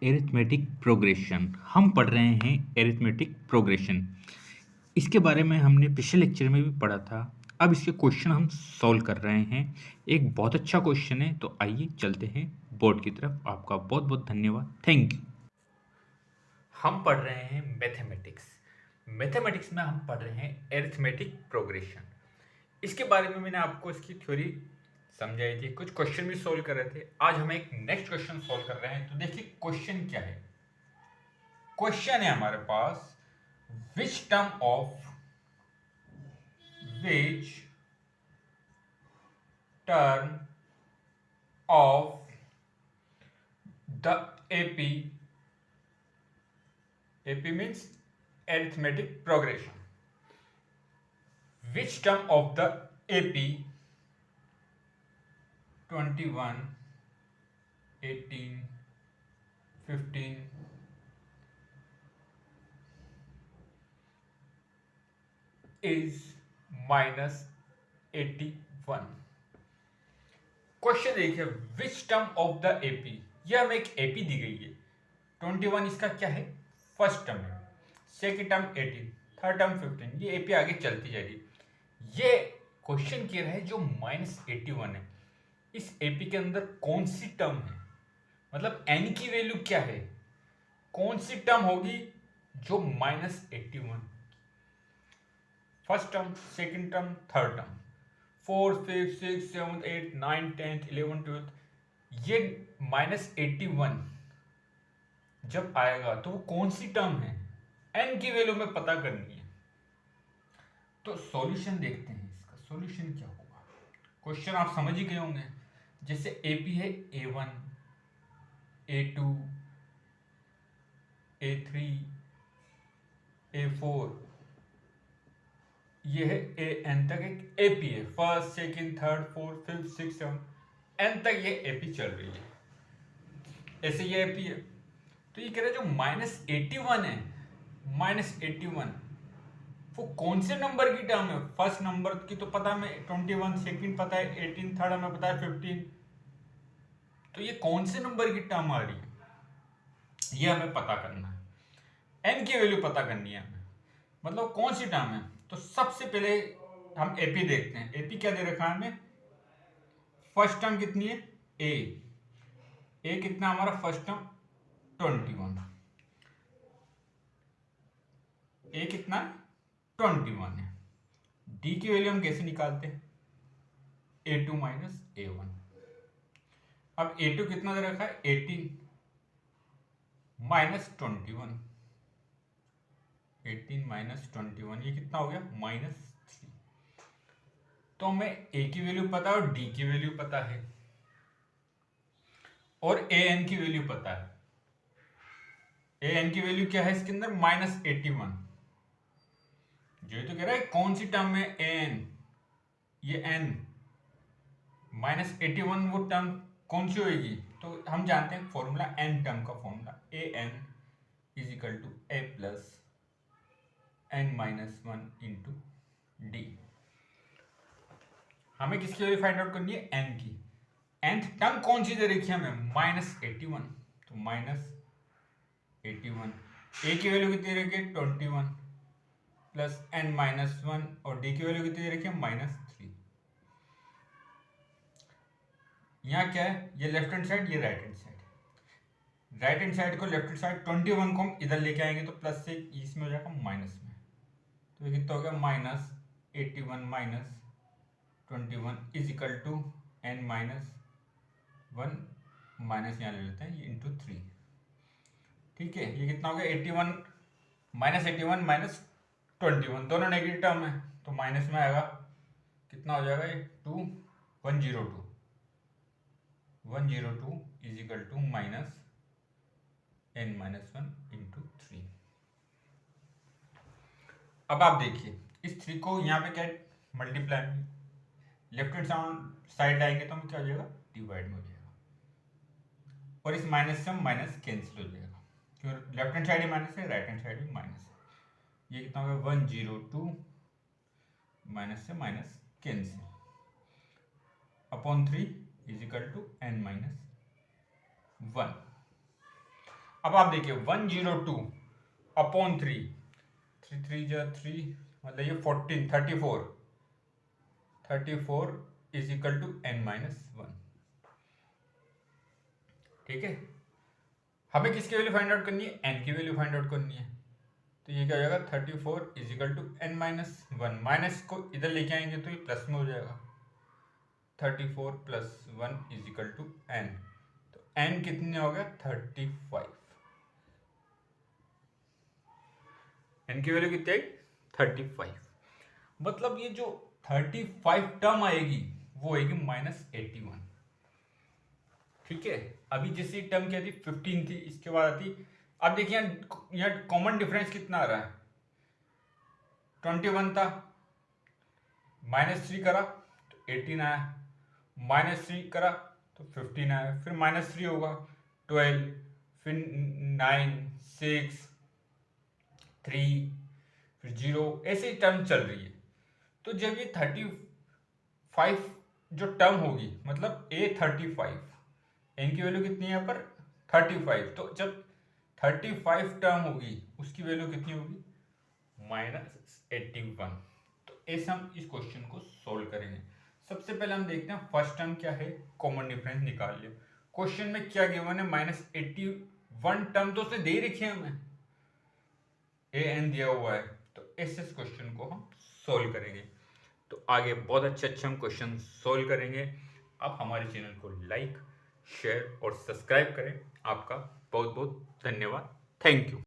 Arithmetic progression. हम पढ़ रहे हैं एरिथमेटिक प्रोग्रेशन। इसके बारे में हमने पिछले लेक्चर में भी पढ़ा था। अब इसके क्वेश्चन हम सॉल्व कर रहे हैं। एक बहुत अच्छा क्वेश्चन है, तो आइए चलते हैं बोर्ड की तरफ। आपका बहुत बहुत धन्यवाद। Thank you. हम पढ़ रहे हैं मैथमेटिक्स। मैथमेटिक्स में हम पढ़ रहे हैं एरिथमेटिक प्रोग्रेशन। इसके बारे में मैंने आपको इसकी थ्योरी समझाई थी, कुछ क्वेश्चन भी सोल्व कर रहे थे। आज हम एक नेक्स्ट क्वेश्चन सोल्व कर रहे हैं। तो देखिए क्वेश्चन क्या है। क्वेश्चन है हमारे पास, which term of which term of the AP means arithmetic progression, which term of the AP 21, 18, 15 is minus 81। Question देखिए, विच टर्म ऑफ द एपी। यह हमें एक एपी दी गई है। 21 इसका क्या है, फर्स्ट टर्म है। Second term 18, third term 15। ये एपी आगे चलती जा रही है। ये क्वेश्चन कह रहा है जो -81 है, इस एपी के अंदर कौन सी टर्म है, मतलब एन की वैल्यू क्या है, कौन सी टर्म होगी जो -81। First term, second term, third term, 4, 5, 6, 7, 8, 9, 10, 11, 12। ये -81 जब आएगा तो वो कौन सी टर्म है, एन की वैल्यू में पता करनी है। तो सॉल्यूशन देखते हैं, इसका सॉल्यूशन क्या होगा। क्वेश्चन आप समझ ही गए होंगे। जैसे एपी है A1, A2, A3, A4, ये है एन तक एक एपी है। First, second, third, fourth, fifth, six, seven, n तक ये एपी चल रही है। ऐसे ये एपी है। तो ये कह रहा है जो -81 है, -81 वो कौन से नंबर की टर्म है। फर्स्ट नंबर की तो पता है, 21, सेकंड पता है 18, थर्ड हमें पता है 15। तो ये कौन से नंबर की टर्म आ रही है, ये हमें पता करना है। एन की वैल्यू पता करनी है हमें, मतलब कौन सी टर्म है। तो सबसे पहले हम एपी देखते हैं। एपी क्या दे रखा है हमें, फर्स्ट टर्म कितनी है, ए कितना हमारा फर्स्ट टर्म 21, ए कितना 21 है। डी की वैल्यू हम कैसे निकालते हैं, A2 माइनस A1। अब A2 कितना दे रखा है 18 माइनस 21, 18 माइनस 21 ये कितना हो गया -3। तो हमें ए की वैल्यू पता है और डी की वैल्यू पता है और ए एन की वैल्यू पता है। ए एन की वैल्यू क्या है इसके अंदर, -81। जो तो कह रहा है कौन सी टर्म में ए एन, ये एन -81 वो टर्म कौन सी होगी। तो हम जानते हैं फॉर्मूला, एन टर्म का formula, a n is equal to a plus n minus 1 into d. हमें किसकी वैल्यू फाइंड आउट करनी है, एन की। nth टर्म कौन सी दे रखी है हमें, -81। तो -81, ए की वैल्यू कितनी दे रखी है 21 प्लस n माइनस 1 और डी की वैल्यू कितनी दे रखी है -3। यहाँ क्या है, ये लेफ्ट हैंड साइड, ये right hand side. Right hand side को, लेफ्ट हैंड साइड 21 को हम इधर लेके आएंगे तो प्लस से इसमें हो जाएगा माइनस में। तो ये कितना हो गया, -81 minus 21 is equal to n minus 1 minus यहाँ ले लेते हैं, ये इंटू 3। ठीक है, ये कितना हो गया 81 -81 माइनस 21, दोनों नेगेटिव टर्म है तो माइनस में आएगा। कितना हो जाएगा ये 102 is equal to minus n minus 1 into 3। अब आप देखिए इस 3 को यहाँ पे क्या मल्टीप्लाई में लेफ्ट हैंड साइड आएंगे तो हम क्या हो जाएगा, डिवाइड में हो जाएगा और इस माइनस से माइनस कैंसिल हो जाएगा, क्योंकि लेफ्ट हैंड साइड ही माइनस है, राइट हैंड साइड भी माइनस है। ये कितना होगा 102 माइनस से minus cancel upon 3 is equal to n minus 1। अब आप देखिए 102 अपॉन 3, 3 3 जा 3 मतलब ये 14 34 34 is equal to n minus 1। ठीक है, हमें किसकी वैल्यू फाइंड आउट करनी है, n की वैल्यू फाइंड आउट करनी है। तो ये क्या हो जाएगा 34 is equal to n minus 1, minus को इधर लेके आएंगे तो ये प्लस में हो जाएगा, 34 plus 1 is equal to n। तो n कितने हो गया 35, n की वैल्यू कितनी आई 35। मतलब ये जो 35 टर्म आएगी वो आएगी -81। ठीक है, अभी जैसी टर्म क्या थी 15 थी, इसके बाद आती, अब देखिए यहाँ कॉमन डिफरेंस कितना आ रहा है, 21 था, -3 करा तो 18 आया, -3 करा तो 15 आया, फिर -3 होगा 12, फिर 9 6 3 फिर 0, ऐसे ही टर्म चल रही है। तो जब ये 35 जो टर्म होगी, मतलब A35, n की वैल्यू कितनी है यहाँ पर 35, तो जब 35 टर्म होगी उसकी वैल्यू कितनी होगी -81। तो ऐसे हम इस क्वेश्चन को सोल्व करेंगे। सबसे पहले हम देखते हैं फर्स्ट टर्म क्या है, कॉमन डिफरेंस निकाल लिया। क्वेश्चन में क्या गिवन है -81 टर्म तो उसने दे ही रखी है हमें, an दिया हुआ है, तो ऐसे इस क्वेश्चन को हम सोल्व करेंगे। तो आगे बहुत अच्छे हम क्वेश्चन सोल्व करेंगे। आप हमारे चैनल को लाइक शेयर और सब्सक्राइब करें। आपका बहुत बहुत धन्यवाद। Thank you.